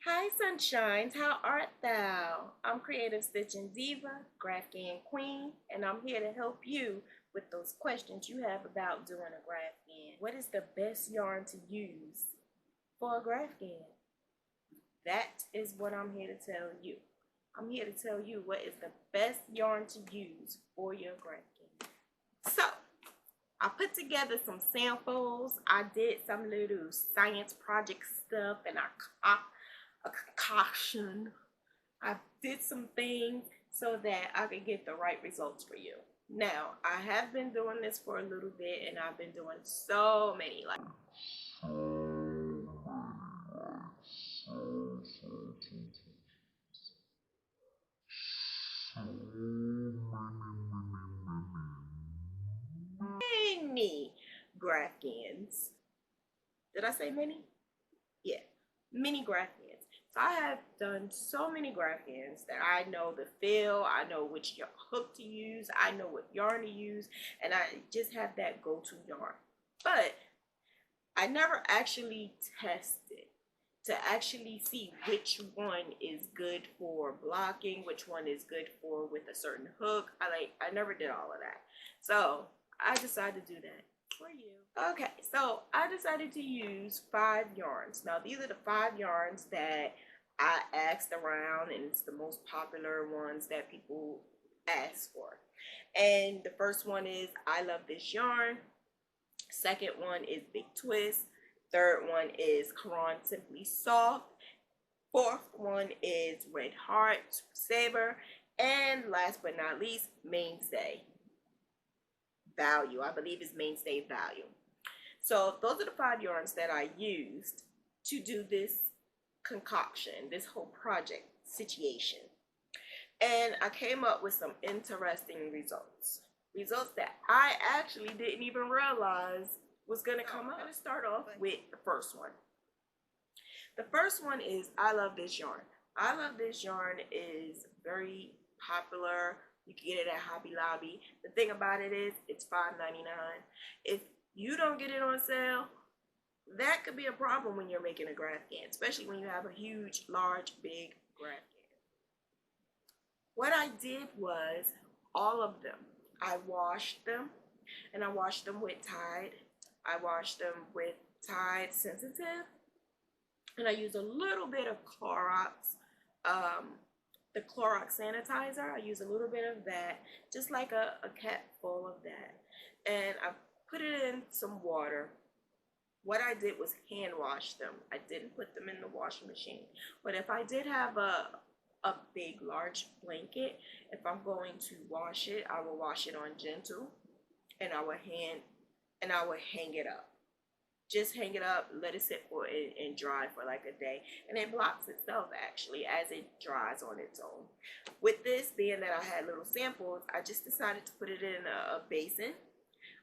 Hi sunshines, how art thou? I'm Creative Stitching Diva, Graphghan Queen, and I'm here to help you with those questions you have about doing a Graphghan. What is the best yarn to use for a Graphghan? That is what I'm here to tell you. I'm here to tell you what is the best yarn to use for your Graphghan. So, I put together some samples. I did some little science project stuff and a concoction. I did some things so that I could get the right results for you. Now, I have been doing this for a little bit and I've been doing so many many Graphghans. Did I say many? Yeah, mini Graphghans. So I have done so many Graphghans that I know the feel, I know which hook to use, I know what yarn to use, and I just have that go-to yarn. But I never actually tested to actually see which one is good for blocking, which one is good for with a certain hook. I never did all of that. So I decided to do that for you. Okay, so I decided to use 5 yarns. Now these are the 5 yarns that I asked around, and it's the most popular ones that people ask for. And the first one is I Love This Yarn. Second one is Big Twist. Third one is Caron Simply Soft. Fourth one is Red Heart Saber. And last but not least, Mainstay Value. I believe it's Mainstay Value. So those are the 5 yarns that I used to do this concoction, this whole project situation. And I came up with some interesting results. Results that I actually didn't even realize was going to come up. I'm going to start off with the first one. The first one is I Love This Yarn. I Love This Yarn is very popular. You can get it at Hobby Lobby. The thing about it is it's $5.99. If you don't get it on sale, that could be a problem when you're making a Graphghan, especially when you have a huge, large, big Graphghan. What I did was all of them. I washed them, and I washed them with Tide. I washed them with Tide Sensitive, and I used a little bit of Clorox, the Clorox sanitizer. I used a little bit of that, just like a cap full of that, and I put it in some water. What I did was hand wash them. I didn't put them in the washing machine, but if I did have a big large blanket, if I'm going to wash it, I will wash it on gentle, and I will hang it up. Just hang it up, let it sit for it and dry for like a day, and it blocks itself actually as it dries on its own. With this, being that I had little samples, I just decided to put it in a basin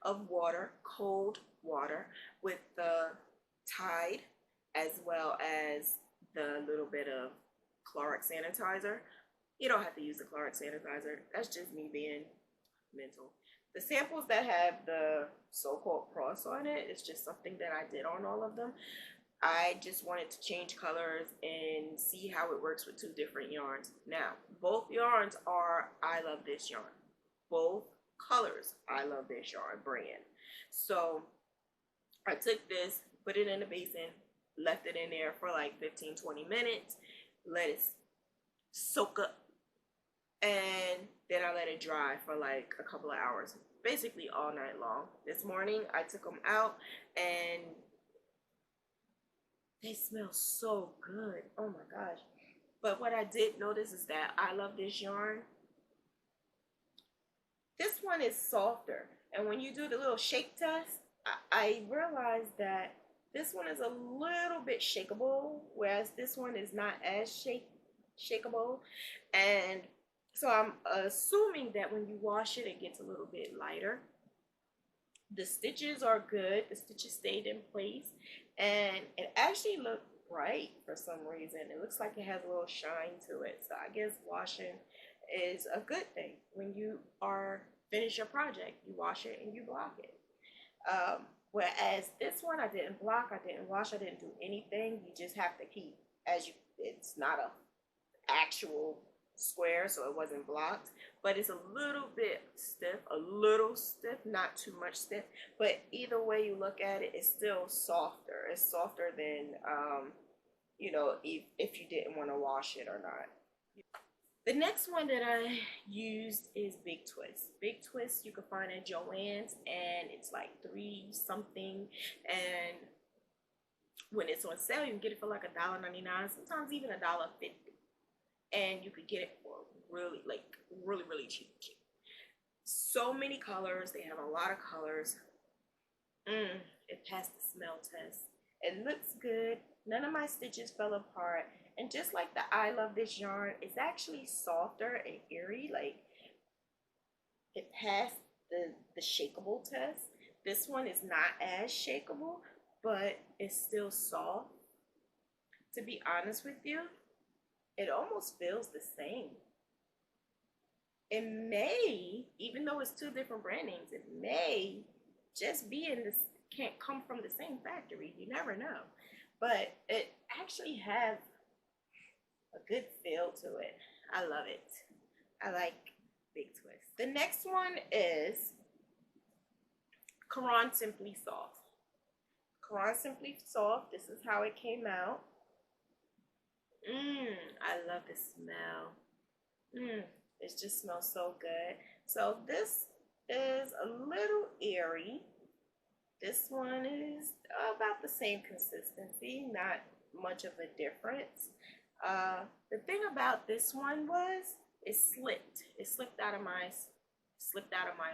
of water, cold water, with the Tide as well as the little bit of Clorox sanitizer. You don't have to use the Clorox sanitizer. That's just me being mental. The samples that have the so-called cross on it is just something that I did on all of them. I just wanted to change colors and see how it works with 2 different yarns. Now, both yarns are I Love This Yarn. Both colors I Love This Yarn brand. So I took this, put it in a basin, left it in there for like 15-20 minutes, let it soak up, and then I let it dry for like a couple of hours, basically all night long. This morning I took them out and they smell so good. Oh my gosh. But what I did notice is that I Love This Yarn, this one is softer, and when you do the little shake test, I realized that this one is a little bit shakeable, whereas this one is not as shakeable. And so I'm assuming that when you wash it, it gets a little bit lighter. The stitches are good. The stitches stayed in place, and it actually looked bright for some reason. It looks like it has a little shine to it. So I guess washing is a good thing. When you are finish your project, you wash it and you block it. Whereas this one, I didn't block, I didn't wash, I didn't do anything. You just have to keep it's not a actual square, so it wasn't blocked, but it's a little bit stiff, not too much stiff, but either way you look at it, it's still softer. It's softer than you know, if you didn't want to wash it or not. The next one that I used is Big Twist. Big Twist you can find at Joann's, and it's like $3 something, and when it's on sale you can get it for like $1.99, sometimes even $1.50, and you could get it for really cheap. So many colors. They have a lot of colors. It passed the smell test. It looks good. None of my stitches fell apart. And just like the I Love This yarn, it's actually softer and airy. Like, it passed the shakeable test. This one is not as shakeable, but it's still soft. To be honest with you, it almost feels the same. It may, even though it's two different brand names, it may just be in this, can't come from the same factory. You never know. But it actually has a good feel to it. I love it. I like Big Twist. The next one is Caron Simply Soft. Caron Simply Soft. This is how it came out. I love the smell. It just smells so good. So this is a little airy. This one is about the same consistency, not much of a difference. The thing about this one was it slipped. It slipped out of my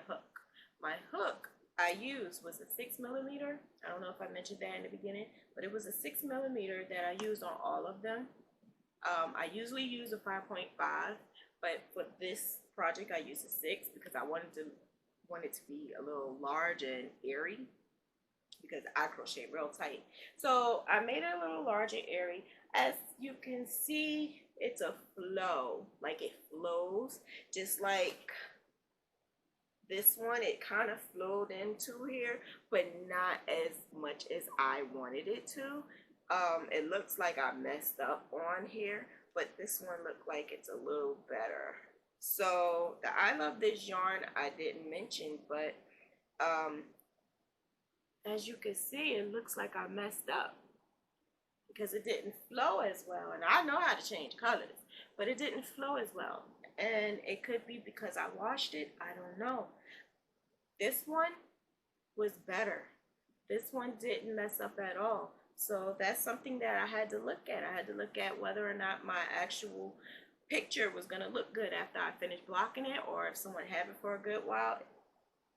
hook. My hook I used was a 6mm. I don't know if I mentioned that in the beginning, but it was a 6mm that I used on all of them. I usually use a 5.5, but for this project I used a 6 because I wanted it to be a little large and airy, because I crochet real tight. So I made it a little large and airy. As you can see, it's a flow. Like, it flows just like this one. It kind of flowed into here, but not as much as I wanted it to. It looks like I messed up on here, but this one looked like it's a little better. So the I Love This yarn I didn't mention, but as you can see, it looks like I messed up because it didn't flow as well. And I know how to change colors, but it didn't flow as well. And it could be because I washed it. I don't know. This one was better. This one didn't mess up at all. So that's something that I had to look at. I had to look at whether or not my actual picture was going to look good after I finished blocking it, or if someone had it for a good while,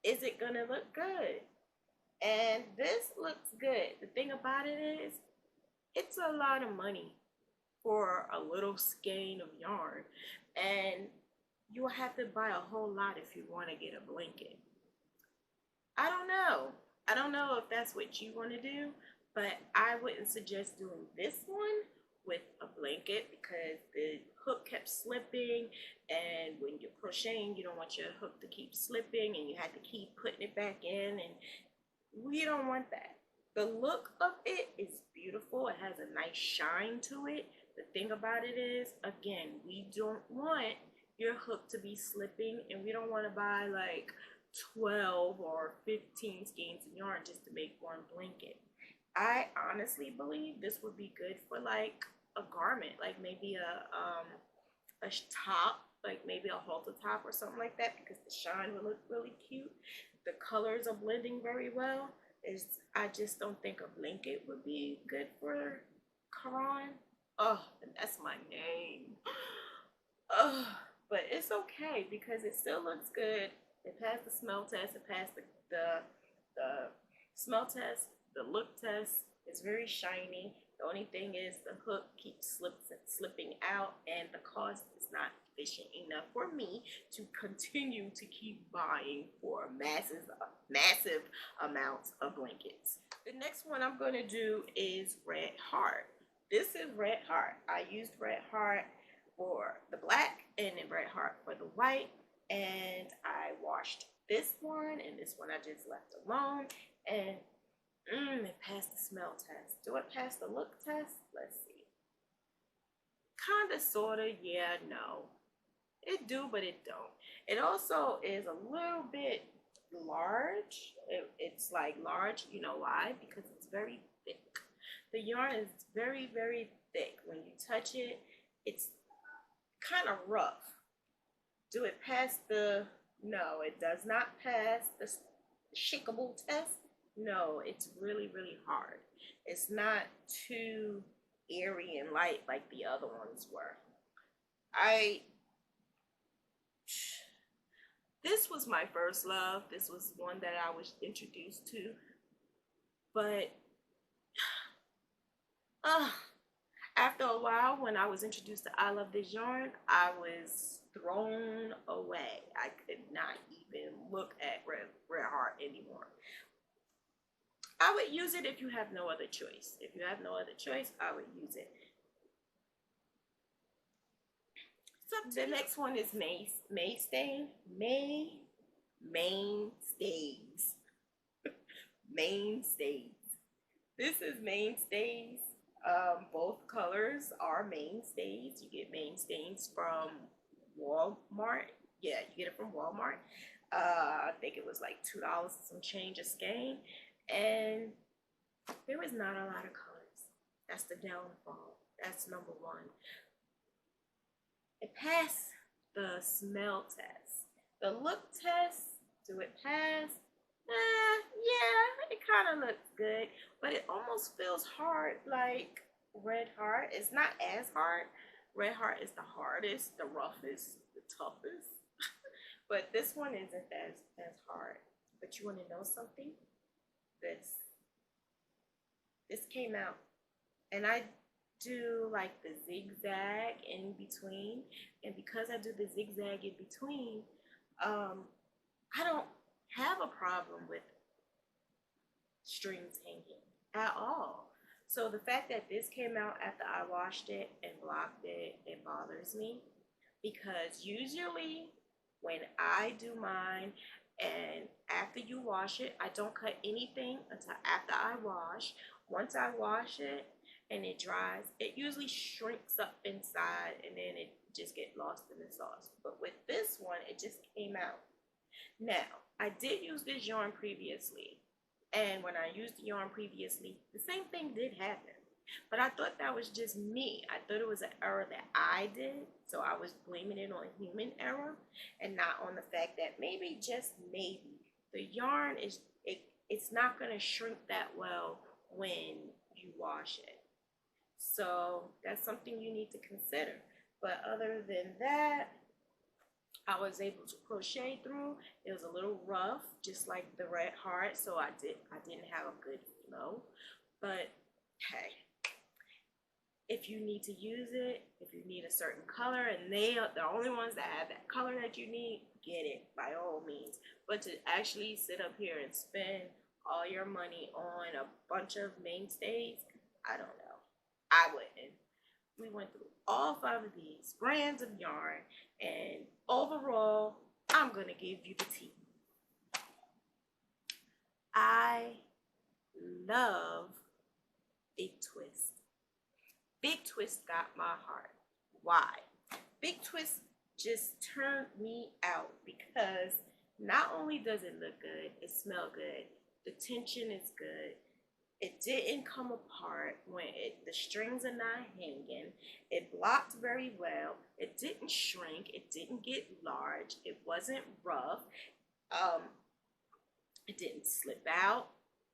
is it going to look good? And this looks good. The thing about it is, it's a lot of money for a little skein of yarn, and you'll have to buy a whole lot if you want to get a blanket. I don't know. I don't know if that's what you want to do, but I wouldn't suggest doing this one with a blanket because the hook kept slipping, and when you're crocheting you don't want your hook to keep slipping and you have to keep putting it back in, and we don't want that. The look of it is beautiful. It has a nice shine to it. The thing about it is, again, we don't want your hook to be slipping, and we don't want to buy like 12 or 15 skeins of yarn just to make one blanket. I honestly believe this would be good for like a garment, like maybe a top, like maybe a halter top or something like that, because the shine will look really cute. The colors are blending very well. I just don't think a blanket would be good for Caron. Oh, and that's my name. Oh, but it's okay because it still looks good. It passed the smell test. It passed the smell test. The look test. It's very shiny. The only thing is the hook keeps slipping out, and the cost is not efficient enough for me to continue to keep buying for massive amounts of blankets. The next one I'm going to do is Red Heart. This is Red Heart. I used Red Heart for the black and then Red Heart for the white, and I washed this one, and this one I just left alone, and it passed the smell test. Do it pass the look test? Let's see. Kinda, sorta, yeah, no. It do, but it don't. It also is a little bit large. It's like large, you know why? Because it's very thick. The yarn is very, very thick. When you touch it, it's kind of rough. Do it pass the, no, it does not pass the shakeable test. No, it's really, really hard. It's not too airy and light like the other ones were. I This was my first love. This was one that I was introduced to. But uh, after a while, when I was introduced to I Love This Yarn, I was thrown away. I could not even look at Red Heart anymore. I would use it if you have no other choice. If you have no other choice, I would use it. So the next one is Mainstay. Mainstays. Mainstays. This is Mainstays. Both colors are Mainstays. You get Mainstays from Walmart. Yeah, you get it from Walmart. I think it was like $2 and some change a skein. And there was not a lot of colors. That's the downfall. That's number one. It passed the smell test. The look test, do it pass? Yeah, it kind of looks good, but it almost feels hard like Red Heart. It's not as hard. Red Heart is the hardest, the roughest, the toughest. But this one isn't as hard. But you want to know something? This came out, and I do like the zigzag in between, and because I do the zigzag in between, I don't have a problem with strings hanging at all. So the fact that this came out after I washed it and blocked it, it bothers me, because usually when I do mine and after you wash it, I don't cut anything until after I wash. Once I wash it and it dries, it usually shrinks up inside and then it just gets lost in the sauce. But with this one, it just came out. Now, I did use this yarn previously, and when I used the yarn previously, the same thing did happen. But I thought that was just me. I thought it was an error that I did, so I was blaming it on human error and not on the fact that maybe, just maybe, the yarn it's not going to shrink that well when you wash it. So that's something you need to consider. But other than that, I was able to crochet through. It was a little rough, just like the Red Heart, so I didn't have a good flow. But hey, if you need to use it, if you need a certain color, and they are the only ones that have that color that you need, get it by all means. But to actually sit up here and spend all your money on a bunch of Mainstays, I don't know. I wouldn't. We went through all 5 of these brands of yarn, and overall, I'm gonna give you the tea. I love Big Twist. Big Twist got my heart. Why? Big Twist just turned me out because not only does it look good, it smells good, the tension is good, it didn't come apart when the strings are not hanging, it blocked very well, it didn't shrink, it didn't get large, it wasn't rough, it didn't slip out,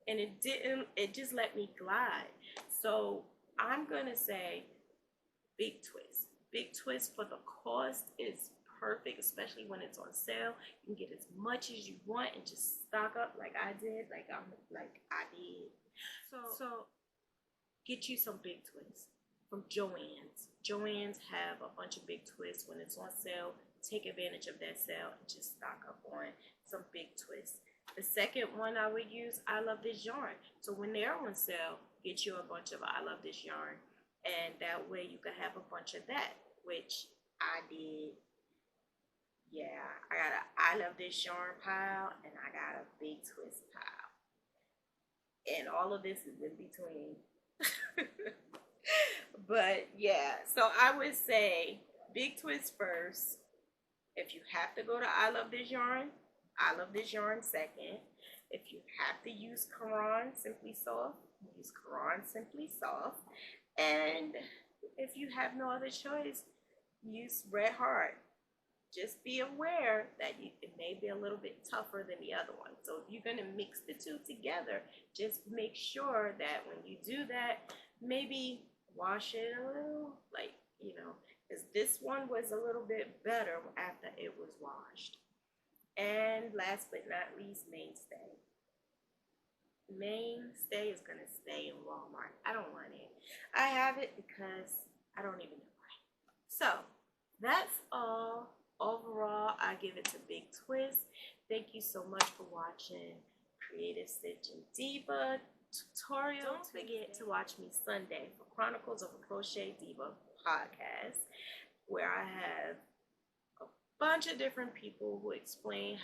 and it just let me glide. So I'm gonna say Big Twist. Big Twist for the cost is perfect, especially when it's on sale. You can get as much as you want and just stock up like I did, like I did. So get you some Big Twists from Joann's. Joann's have a bunch of Big Twists when it's on sale. Take advantage of that sale and just stock up on some Big Twists. The second one I would use, I Love This Yarn. So when they're on sale, get you a bunch of I Love This Yarn, and that way you can have a bunch of that, which I did. Yeah, I got a I Love This Yarn pile, and I got a Big Twist pile, and all of this is in between. But yeah, so I would say big twist first. If you have to go to I Love This Yarn second. If you have to use Caron Simply Soft, use Caron Simply Soft. And if you have no other choice, use Red Heart. Just be aware that it may be a little bit tougher than the other one. So if you're going to mix the two together, just make sure that when you do that, maybe wash it a little, like, you know, because this one was a little bit better after it was washed. And last but not least, Mainstay. Mainstay is going to stay in Walmart. I don't want it. I have it because I don't even know why. So that's all. Overall, I give it to Big Twist. Thank you so much for watching Creative Stitch and Diva tutorial. Don't forget to watch me Sunday for Chronicles of a Crochet Diva podcast, where I have a bunch of different people who explain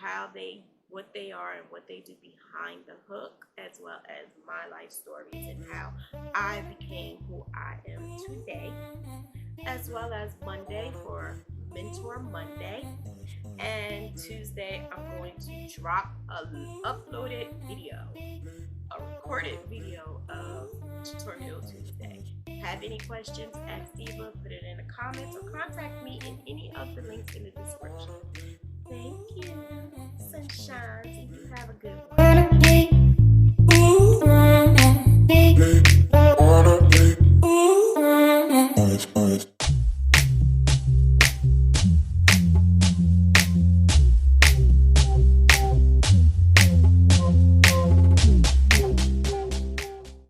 what they are and what they do behind the hook, as well as my life stories and how I became who I am today, as well as Monday for Mentor Monday, and Tuesday I'm going to drop an uploaded video, a recorded video of Tutorial Tuesday. Have any questions, ask Diva, put it in the comments, or contact me in any of the links in the description. Thank you, sunshine, and you have a good one.